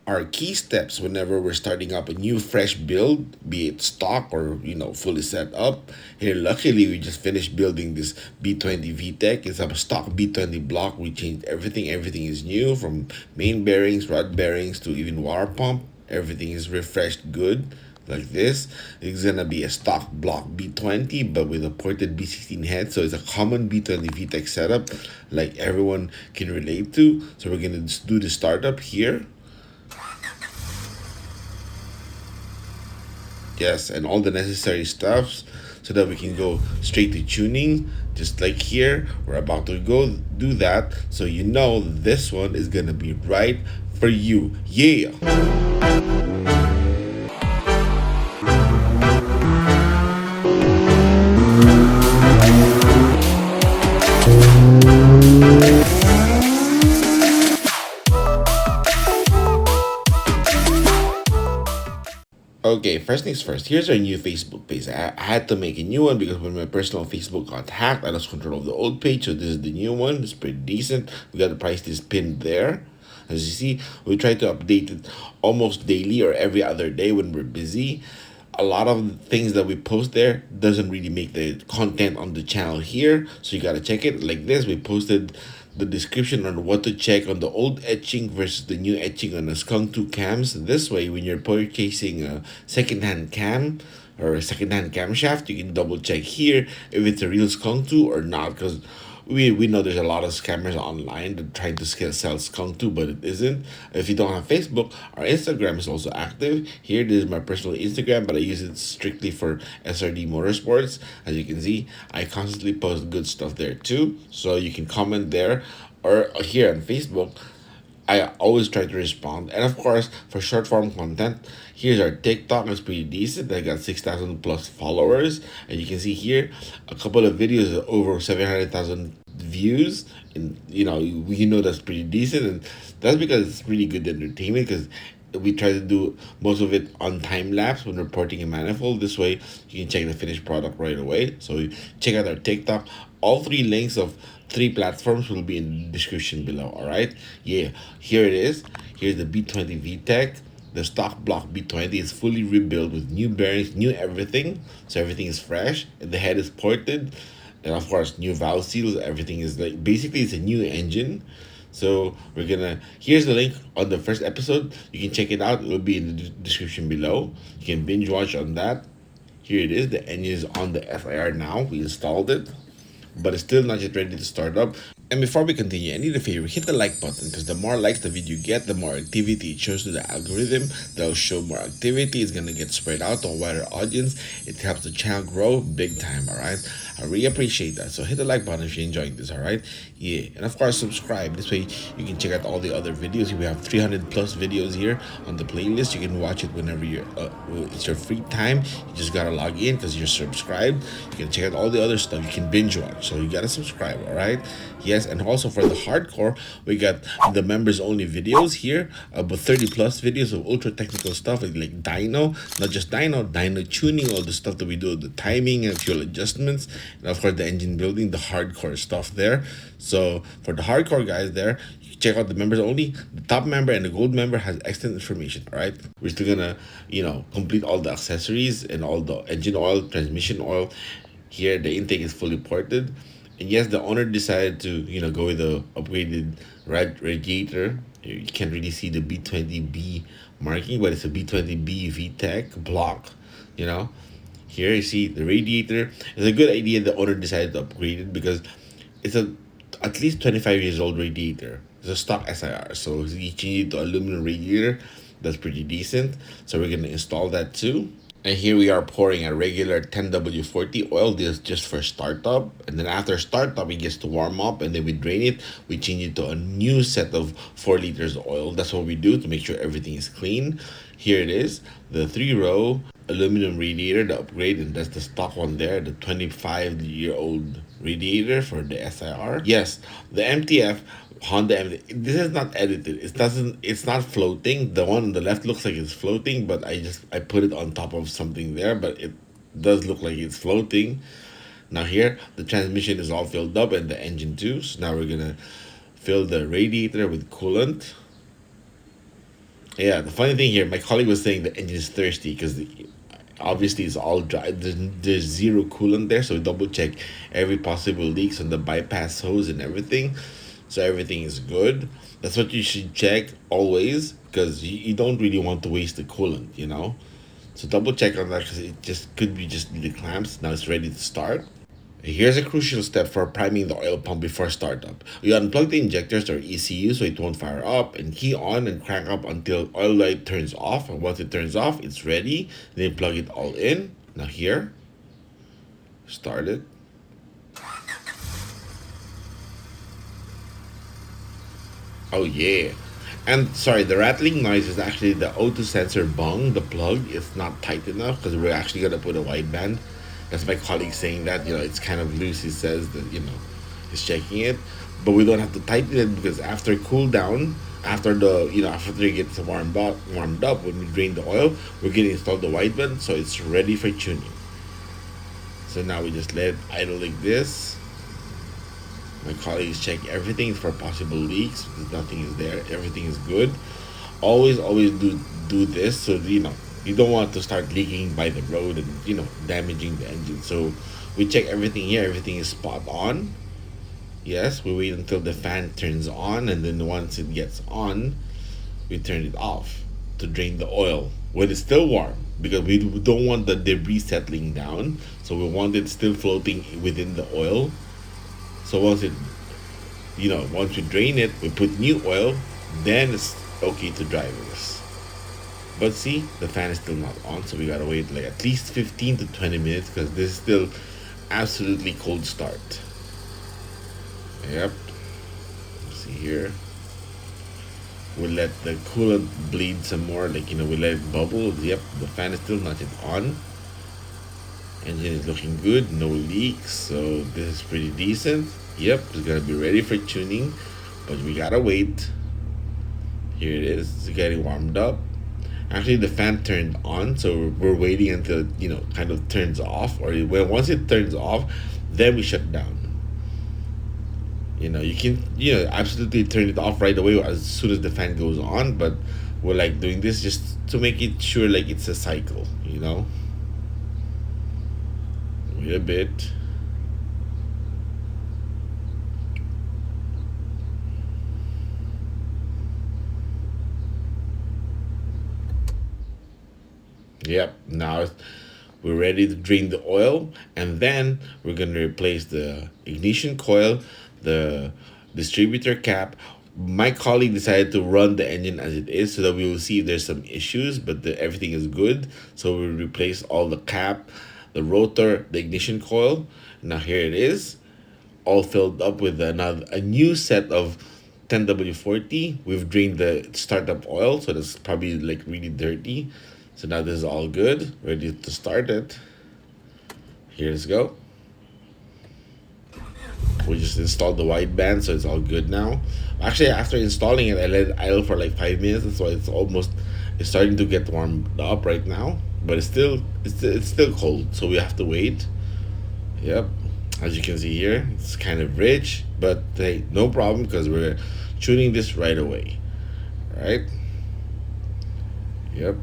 our key steps whenever we're starting up a new fresh build, be it stock or fully set up. Here, luckily, we just finished building this B20 VTEC. It's a stock B20 block. We changed everything. Everything is new, from main bearings, rod bearings, to even water pump. Everything is refreshed good, like this. It's gonna be a stock block B20 but with a ported B16 head, so it's a common B20 VTEC setup like everyone can relate to. So we're gonna just do the startup here. Yes, and all the necessary stuffs so that we can go straight to tuning. Just like here, we're about to go do that, so this one is gonna be right for you. Yeah. Okay, first things first. Here's our new Facebook page. I had to make a new one because when my personal Facebook got hacked, I lost control of the old page. So this is the new one. It's pretty decent. We got the price list pinned there. As you see, we try to update it almost daily or every other day when we're busy. A lot of the things that we post there doesn't really make the content on the channel here, so you gotta check it. Like this, we posted the description on what to check on the old etching versus the new etching on the skunk 2 cams. This way, when you're purchasing a second-hand cam or a second-hand camshaft, you can double check here if it's a real skunk 2 or not, because we know there's a lot of scammers online that trying to sell skunk too, but it isn't. If you don't have Facebook, our Instagram is also active. Here, this is my personal Instagram, but I use it strictly for SRD Motorsports. As you can see, I constantly post good stuff there too, so you can comment there or here on Facebook. I always try to respond. And of course, for short form content, here's our TikTok. It's pretty decent. I got 6,000 plus followers. And you can see here a couple of videos of over 700,000 views. And that's pretty decent. And that's because it's really good entertainment, because we try to do most of it on time lapse when reporting a manifold. This way you can check the finished product right away. So check out our TikTok. All three links of three platforms will be in the description below. All right, yeah, here it is. Here's the B20 VTEC. The stock block B20 is fully rebuilt with new bearings, new everything, so everything is fresh and the head is ported, and of course new valve seals. Everything is like basically it's a new engine. So here's the link on the first episode. You can check it out. It will be in the description below. You can binge watch on that. Here it is. The engine is on the SiR now. We installed it, but it's still not yet ready to start up. And before we continue, I need a favor. Hit the like button, because the more likes the video get, the more activity it shows to the algorithm. That'll show more activity. It's gonna get spread out to a wider audience. It helps the channel grow big time, alright? I really appreciate that. So hit the like button if you're enjoying this, alright? Yeah. And of course, subscribe. This way you can check out all the other videos. We have 300 plus videos here on the playlist. You can watch it whenever it's your free time. You just gotta log in because you're subscribed. You can check out all the other stuff. You can binge watch. So you gotta subscribe, alright? Yes, and also for the hardcore, we got the members only videos here, about 30 plus videos of ultra technical stuff like dyno, not just dyno tuning, all the stuff that we do, the timing and fuel adjustments, and of course the engine building, the hardcore stuff there. So for the hardcore guys there, you check out the members only. The top member and the gold member has excellent information. All right, we're still gonna complete all the accessories and all the engine oil, transmission oil. Here the intake is fully ported. And yes, the owner decided to go with the upgraded radiator. You can't really see the B20B marking, but it's a B20B VTEC block. Here you see the radiator. It's a good idea the owner decided to upgrade it, because it's a at least 25 years old radiator. It's a stock SiR, so he changed it to aluminum radiator. That's pretty decent. So we're gonna install that too. And here we are pouring a regular 10W40 oil. This just for startup. And then after startup, it gets to warm up, and then we drain it. We change it to a new set of 4 liters of oil. That's what we do to make sure everything is clean. Here it is, the 3-row aluminum radiator, the upgrade, and that's the stock one there, the 25-year-old radiator for the SiR. Yes, the MTF Honda MTF. This is not edited. It's not floating. The one on the left looks like it's floating, but I put it on top of something there, but it does look like it's floating. Now here the transmission is all filled up and the engine too. So now we're gonna fill the radiator with coolant. Yeah, the funny thing here, my colleague was saying the engine is thirsty because obviously it's all dry. There's zero coolant there, so we double check every possible leaks on the bypass hose and everything. So everything is good. That's what you should check always because you don't really want to waste the coolant, you know? So double check on that because it just could be just the clamps. Now it's ready to start. Here's a crucial step for priming the oil pump before startup. You unplug the injectors or ECU so it won't fire up and key on and crank up until oil light turns off. And once it turns off, it's ready. Then plug it all in. Now here, start it. Oh yeah. And sorry, the rattling noise is actually the O2 sensor bung, the plug. It's not tight enough because we're actually gonna put a wideband. That's my colleague saying that, it's kind of loose. He says that, he's checking it. But we don't have to tighten it because after cool down, after it gets warmed up, when we drain the oil, we're gonna install the wideband so it's ready for tuning. So now we just let it idle like this. My colleagues check everything for possible leaks. Nothing is there. Everything is good. Always do this so you don't want to start leaking by the road and damaging the engine. So we check everything here. Everything is spot on. Yes, we wait until the fan turns on, and then once it gets on, we turn it off to drain the oil when it's still warm because we don't want the debris settling down. So we want it still floating within the oil. So once we drain it, we put new oil, then it's okay to drive this. But see, the fan is still not on, so we gotta wait like at least 15 to 20 minutes because this is still absolutely cold start. Yep. See here. We'll let the coolant bleed some more, we let it bubble. Yep, the fan is still not yet on. Engine is looking good, no leaks, so this is pretty decent. Yep, it's gonna be ready for tuning, but we gotta wait. Here it is, it's getting warmed up. Actually, the fan turned on, so we're waiting until it kind of turns off, or once it turns off, then we shut down. You can absolutely turn it off right away as soon as the fan goes on, but we're doing this just to make it sure it's a cycle. Wait a bit. Yep, now we're ready to drain the oil, and then we're going to replace the ignition coil, the distributor cap. My colleague decided to run the engine as it is so that we will see if there's some issues, but everything is good. So we replace all the cap, the rotor, the ignition coil. Now here it is, all filled up with a new set of 10W40. We've drained the startup oil, so that's probably really dirty. So now this is all good, ready to start it. Here's go. We just installed the wideband, so it's all good now. Actually, after installing it, I let it idle for 5 minutes. That's why it's starting to get warmed up right now. But it's still cold, so we have to wait. Yep, as you can see here, it's kind of rich, but hey, no problem because we're tuning this right away. Right? Yep.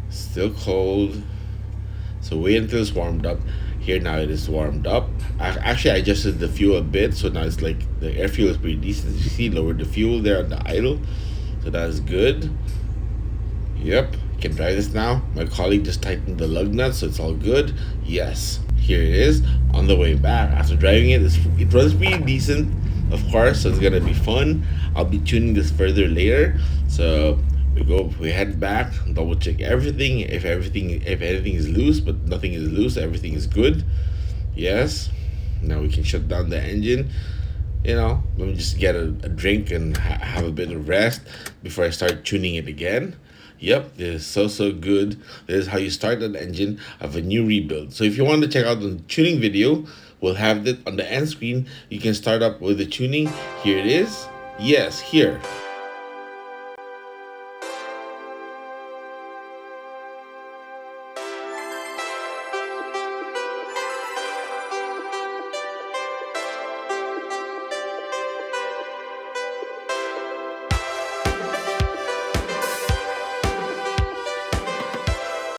Still cold, so wait until it's warmed up. Here now it is warmed up. Actually, I adjusted the fuel a bit, so now it's the air fuel is pretty decent. You see, lowered the fuel there on the idle, so that's good. Yep, can drive this now. My colleague just tightened the lug nut, so it's all good. Yes, here it is on the way back. After driving it, it runs pretty decent, of course, so it's gonna be fun. I'll be tuning this further later, so we head back, double check everything. If anything is loose, but nothing is loose, everything is good. Yes, now we can shut down the engine. Let me just get a drink and have a bit of rest before I start tuning it again. Yep, this is so good. This is how you start an engine of a new rebuild. So if you want to check out the tuning video, we'll have it on the end screen. You can start up with the tuning. Here it is. Yes, here.